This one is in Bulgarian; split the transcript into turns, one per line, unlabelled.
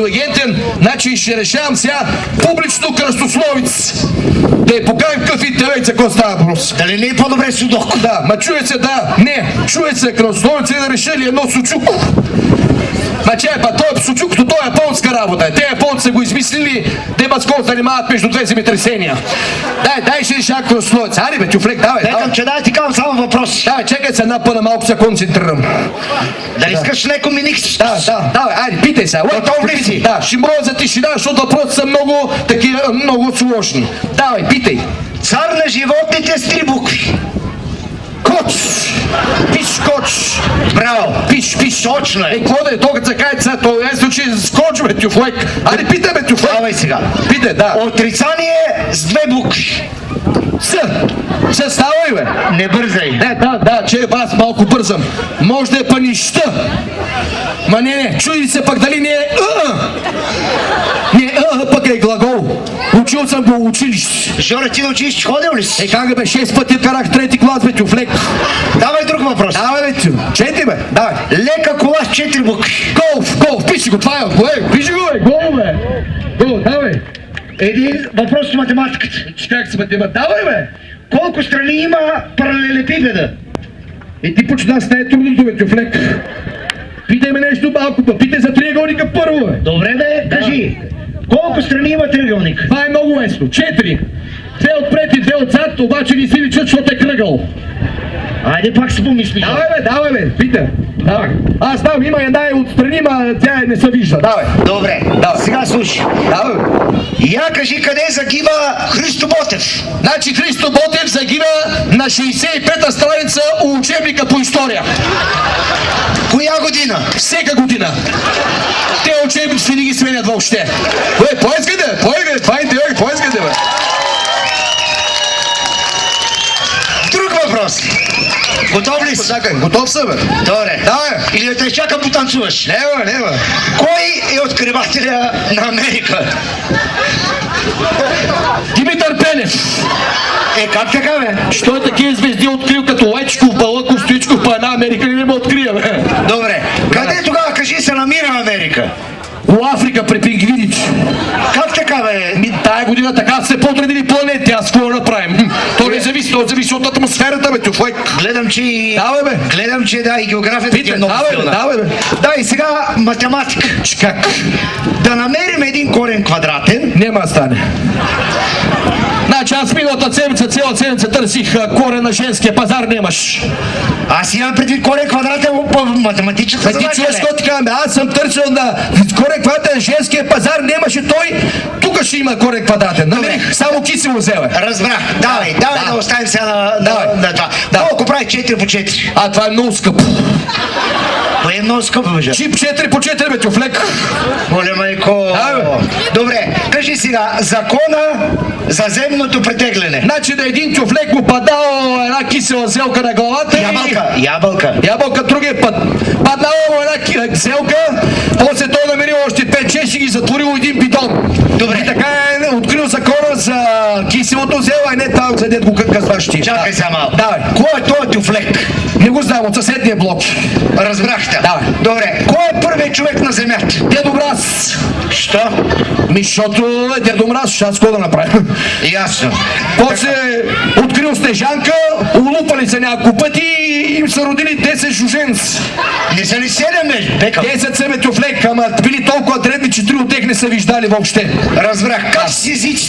интелигентен, значи ще решавам сега публично кръстословиц. Да я покажем какъв интелект, за какво става въпрос.
Дали не е по-добре судоко?
Да, ма чуе се, да, не, чуе се кръстословица и да решили едно сучуко. Ма че, той сучукото, той е японска работа. Те японци са го измислили, те баско занимават между две земетресения. Дай ще реша кръстословица. Ари бе, тюфлек, давай.
Пекам, че дай ти казвам само въпрос.
Давай, чекай се една пъна, малко се концентрирам.
Дали искаш леко миникс?
Давай, айде, питай сега.
Готов ли си?
Да, ще моля за тишина, защото въпроси са много такива, много сложни. Давай, питай.
Цар на животните с 3 букви.
Коч! Пиш коч!
Браво!
Пиш!
Точно е.
Какво да е? Тогът се кае сега, това е случай с коч, бе, тюфлек. Айде, питай, бе, тюфлек.
Давай сега.
Питай, да.
Отрицание с 2 букви.
Се ставай, бе.
Не бързай.
Да, че аз малко бързам. Може да е панища. Ма не, чуди се пък дали не е Не, пък е глагол. Учил съм го училище.
Жоре, ти на училище ходил ли си?
Как бе, 6 пъти карах трети клас, бе, тюфлек.
Давай друг въпрос.
Давай, бе, тю. Чети, бе, давай.
Лека кола с 4 букви.
Голф, пиши го, това е, пиши го, бе, гол, бе. Гол, давай.
Един въпрос с математиката.
Как се математ? Давай, бе.
Колко страни има паралелепипеда?
Ти почна с най-трудното, бе, тюфлек. Питай ме нещо малко, па питай за триъгълника първо, бе.
Добре, бе, кажи. Колко страни има триъгълник?
Това е много лесно. 4. 2 отпред и 2 отзад, обаче не си личат, защото е кръгъл.
Айде пак си помислиш.
Давай, бе, питай. Давай. Аз знам, има една отстрани, ма тя не се вижда. Давай.
Добре, сега слушай.
Давай, бе.
Я кажи къде загива Христо Ботев.
Значи Христо Ботев загива на 65-та страница у учебника по история.
Коя година?
Всека година. Те учебници не ги сменят въобще. Поискайте, това е интелект, поискайте, бе.
Друг въпрос. Готов ли си?
Готов съм, бе.
Добре.
Давай.
Или да те чакам потанцуваш?
Не, бе.
Кой е откривателя на Америка?
Димитър Пенев.
Как така, бе?
Що е такива звезди открил като Лечков, Балъков, Стоичков, па една Америка не ме открия, бе.
Добре. Къде тогава, кажи, се намира Америка?
У Африка при пингвините.
Как така, бе?
Тая година така се подредили планети, аз какво направим? То не зависи, то зависи от атмосферата, бе, тюфлек.
Гледам, че и...
Давай, бе.
Гледам, че да, и географията ти е много силна.
Давай, бе.
Дай сега математика.
Как?
Да намерим един корен квадратен.
Нема да стане. Значи аз миналата седмица, цяла седмица търсих корен на женския пазар, нямаш.
Аз имам предвид корен квадратен по математическа задача.
Ти чуеш какво ти казваме? Аз съм търсил на корен квадратен женския пазар, нямаше той. Тук ще има корен квадратен. Намерих, само кисело взела.
Разбрах. Давай да оставим сега на това. Колко прави 4 по 4?
Това е много скъпо.
Кое е много скъпо, бе?
Чип 4 по 4, бе, тюфлек.
Моля, майко. Добре, кажи сега, закона за земното претегляне.
Значи да един тюфлек му падал една кисела зелка на главата. Ябълка другия път. Паднала му една зелка, после той намерил още 5-6 и ги затворил един бидон.
Добре.
И така е открил закона за киселото зела, и не там, за дед го казваш ти.
Чакай сега малко.
Давай.
Кой е този тюфлек?
Не го знам, от съседния блок.
Разбрахте.
Давай.
Добре, кой е първият човек на земята?
Дедо Мраз.
Що?
Защото е Дедо Мраз, ще аз какво да направя?
Ясно.
После открил Снежанка, улупали се няколко пъти и им са родили 10 жуженци.
Не са ли 7, бе?
10 са, бе, тюфлек, ама били толкова дребни, че 3 от тях не са виждали въобще.
Разбрах. Как си езиците?